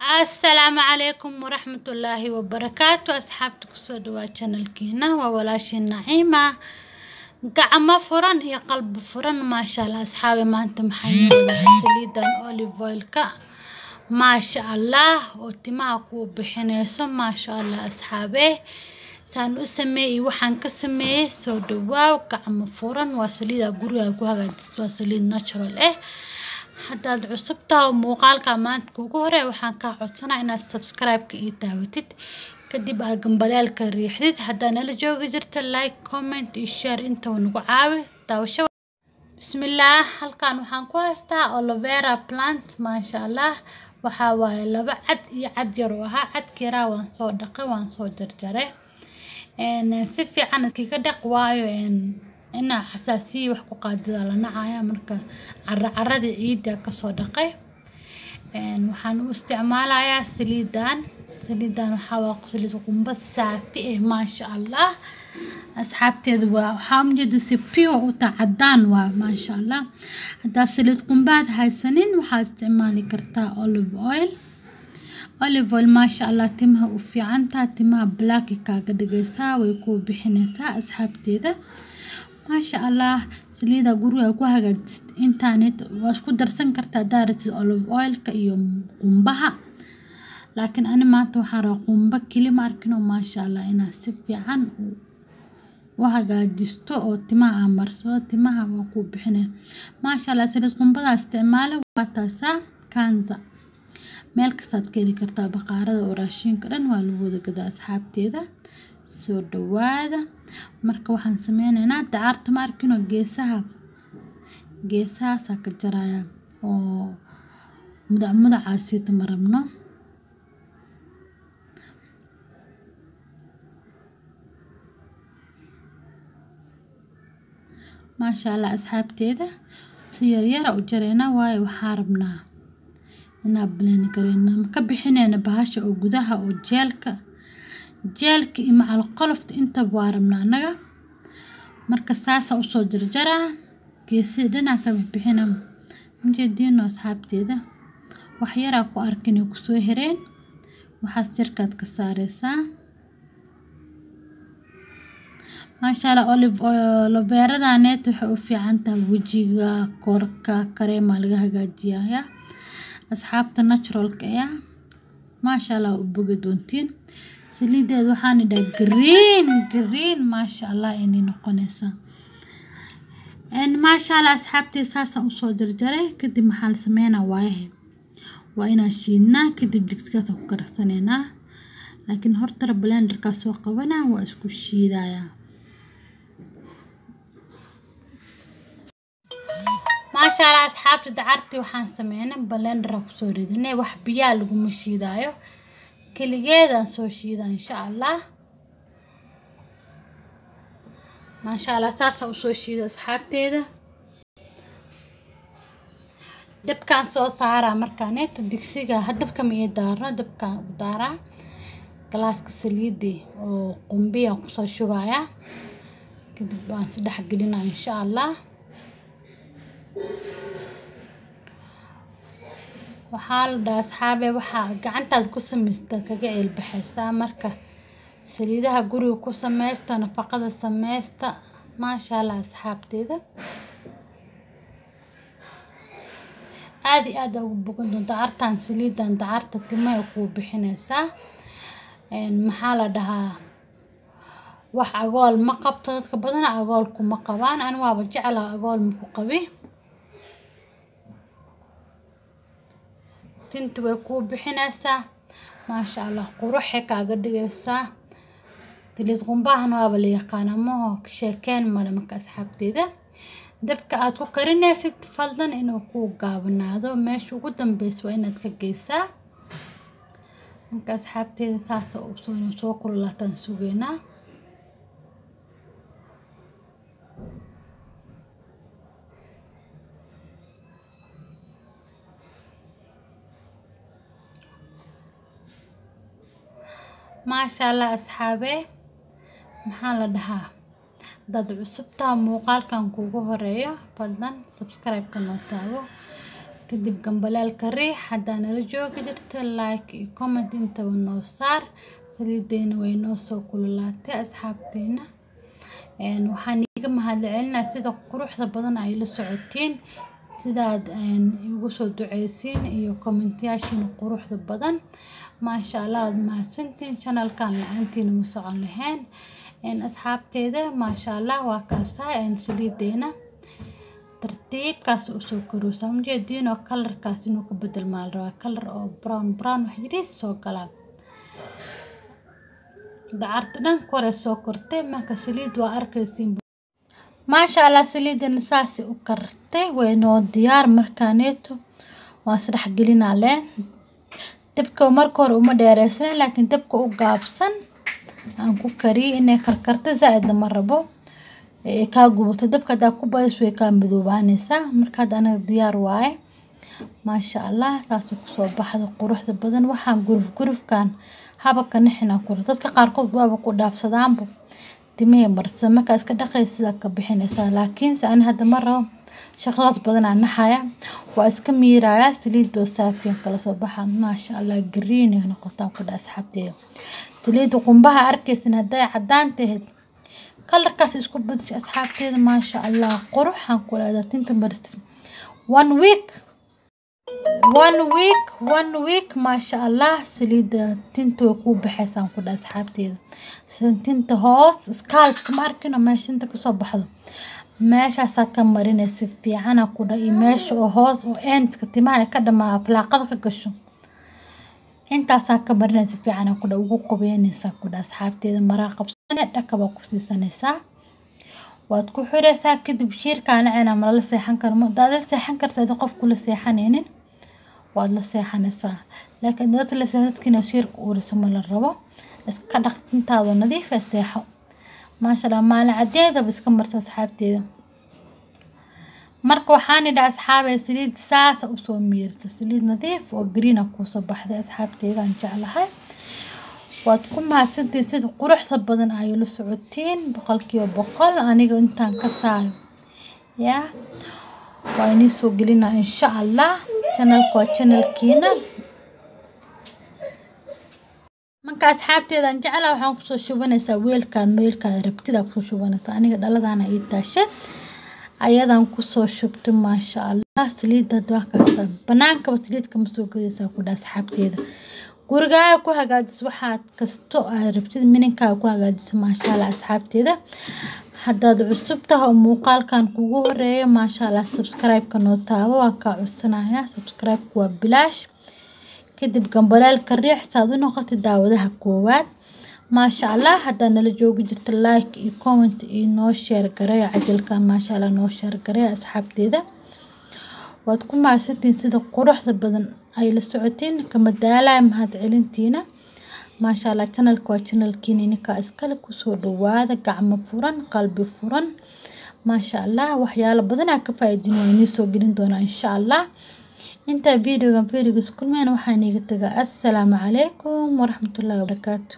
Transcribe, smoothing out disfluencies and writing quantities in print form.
السلام عليكم ورحمة الله وبركاته. أصحابتك سودوا channel كينا وولاشي النعيمة قعمة فرن يا قلب فرن ما شاء الله. أصحابي ما أنتم حنيودا سليدان أوليف أويلكا ما شاء الله وتماكو بحنيسو ما شاء الله. أصحابي تان أسمي وحن كسمي سودوا وقعمة فرن وسليدا قرية كوها جدست سليد ناتشرال haddaad cusubtahay muuqaalka maanta kugu hore waxaan ka codsanaa inaad subscribe-ka ii daawatid kadib aad gambaleelka riixdid haddaad nala joogi jirto like comment iyo share inta nagu caawi daawasho. bismillaah halkan waxaan ku haystaa aloe vera plant maasha allah. waxaa waaye laba cad iyo cad yar oo ahaa cadkii yaraa waan soo dhaqay waan soo jarjaray si fiican iskaga dhaq waayo ina xasaasiyo wax ku qaadida la nacaya marka carrada ciida ka soo dhaqay waxaan u isticmaalayaa saliidan waxa waa saliid qumba saafi ma sha Allah. asxaabteedu waxaa mujid si pure u tacadaan waa ma sha Allah. hadda saliid qumbaad haysanin waxaa isticmaali kartaa olive oil ma sha Allah. timaha u fiicanta timaha black kaaga dhigaysaa way ku bixinaysaa asxaabteeda ما شاء الله. سليدة قروها كوها قد انتانت واسكو درسن كرتا دارت اوليف اويل كيوم قنبها لكن انا ما توحر قنبك كلي ماركنو ما شاء الله انا سفي عن وها قد جستو او تماها مرسو تماها وكو بحنا ما شاء الله. سليد قنبها استعماله واتاسا كانزا ميلك ساد كيلي كرتا بقارة وراشين كرن والوودا كدا اصحاب تيدا soo dhawaada marka waxaan sameynaynaa dacarta ma arkino geesaha ka jaraya oo mudacaasi tamarabno ma sha Allah. asxaabteeda si yar u jarayna waayo waxaan rabnaa inaan blend gareyno ka bixinayna bahasha oo gudaha oo jeelka ima qolofta inta waarabna anaga marka saasa u soo jarjara geesida dhinaca ka bixina mujeedino asxaabteeda wax yar ku arkin ku soo hireen waxaas jirkaad ka saareysaa ma sha Allah. aloe vera danet waxay u fiican tahay wajiga korka kareema laga hagaajiyaa asxaabta naturalka ma sha Allah u bogi doontiin. saliideed waxaan idhaa green ma sha Allah inay noqonaysa ma sha Allah. asxaabtay saasa u soo jarjaray kadib maxaan sameynaa waa inaan shiidnaa kadib digsigaas ku karsanayna laakiin horta blenderka soo qabanaa waa isku shiidayaa ma sha Allah. asxaabta dacartii waxaan sameynaa blender ku soo ridnay wax biyo lagu mashiidayo كليجيدا سوشيدا إن شاء الله ما شاء الله. ساسا وسوشيدا أصحابتي ده دب كان سو سارة مركانات الدكسيجا هدب كمية دارنا دب كان دارة كلاس كسليدي وقنبية وقصة شوية كده بنسد حق لنا إن شاء الله. waxaa asxaabe waxa gacantaad ku sameystaa kaga cilbixaysaa marka saliidaha guriga ku sameysta nafaqada sameysta ma sha Allah. asxaabteeda aad ugu bogan doonta artaan saliidan dacarta timaha ku bixinaysaa maxaa la dhahaa wax agool ma qabto dadka badan agool kuma qabaan aan waaba jeclaa agool ma ku qabi tinta way ku bixinaysaa ma sha Allah. quruxay kaaga dhigaysaa saliid qumbahan waaba la yaqaanaa ma sheekeen male marka asxaabteeda dabka aad ku karinaysid fadlan inuu ku gaabanaado meesha ugu dambeys waa inaad ka geysaa marka asxaabteeda saasa u soo kululaataan sugeynaa ما شاء الله. أصحابي maxaa la dhahaa dad cusubta muuqaalkan kugu horeeyo fadlan subscribe ka noo taabo kadib gambalaalka riix haddana la joogi jirta like iyo comment inta noo saar saliideena way noo soo kululaatay asxaabteena waxaan iga mahadcelinaa sida quruxda badan ay la socotiin sidaad igu soo duceysiin iyo comment-yaashiina quruxda badan maasha Allah aad mahadsantiin channelkan la'aantiina ma socon lahayn asxaabteeda maasha Allah waa kaasaa saliideena tartiibkaas u soo koraysa ujeediin oo kalarkaas inuu ka bedelmaa la rabaa kalar oo brown wax yariis soo galaa dacarta dhan kore soo kortay marka saliid waa arkaysiin maasha Allah saliidana saas u kartay way noo diyaar markaaneeto waa saddex gelinaa leen dabka marka hore uma dheereysan laakiin dabka u gaabsan aan ku kariyo inay karkarto zaid ma rabo ka gubato dabka da ku bays way ka midoobaanaysa marka anaga diyaar waaye maasha Allah taas ku soo baxdo quruxda badan waxaan gurufkan habka nixina ku dadka qaar kood waaba ku dhaafsadaanba timee marsa marka iska dhaqaysa ka bixinaysa laakiin aan hadda mar rabo shaqadaas badan aan naxaya waa iska miiraya saliid oo saafiyan kala soo baxa maasha Allah green ay noqotaan ku dhaas xabteeda saliid qumbaha arkaysan haday cadaan tahay kalarkaas isku bedesho asxaabteeda maasha Allah quruxan ku leedahay tinta marsi one week maasha Allah saliida tinta ku baxaysan ku dhaas xabteeda tinta hoos scalp ma arkina meesha ka soo baxdo meeshaas ka marinaysa fiican ku dhaay meesha oo hoos oo endka timaha ka dhamaa flaaqada ka gasho intaas ka marinaysa fiican ku dhaay ugu qobeynaysa ku dhaas xabteeda maraa qabsanay dhakaba ku siisanaysa waad ku xiraysaa kadib shiirkaan cina ma la seexan karo ma daad seexan kartaa qof kula seexanaynin waad la seexanaysaa laakiin dad la seexadkina shiirka uurisa ma la rabo iska dhaqtintaada nadiif ah seexo maasha Allah maalin cadeeda iska marsa asxaabteeda marka waxaan idhaa asxaabay saliid saas u soo miirta saliid nadiif oo green ah ku soo baxday asxaabteeda aan jeclahay waad ku mahadsantiin sida quruxda badan ay la socotiin 100% aniga intaan ka saayo waa inii soo gelina insha Allah channelkiina marka asxaabteeda aan jeclahay waxaan ku soo shubanaysaa weelkaad rabtida ku soo shubanaysaa aniga dhaladana ay taashay ayadan ku soo shubtay maasha Allah saliidda dadkaas banaanka saliidka ma soo gadaysaa ku dhaas asxaabteeda gurigaaga ku hagaajis waxaad kasto aad rabtid mininkaaga ku hagaajis maasha Allah asxaabteeda haddaad cusub tahay oo muuqaalkan kugu horeeyo maasha Allah subscribe-ka noo taabo waan ka codsanayaa subscribe-ku waa bilaash kadib gambalaalka riix saad u noqotay daawadaha koowaad maasha Allah hadda nala joogi jirta like iyo comment iyo noo share gareey cajalka maasha Allah noo share gareey asxaabteeda waad ku mahadsantiin sida quruxda badan ay la socotiin kama daalay mahad celintiina maasha Allah channelka waa channelkiina inka iskala ku soo dhawaada gacmo furan qalbi furan maasha Allah waxyaalo badan ka faa'iidin wayni soo gelin doona insha Allah inta videoga kulmeen waxaan iga tagaa assalaamu calaykum wa rahmatullahi wa barakaatuh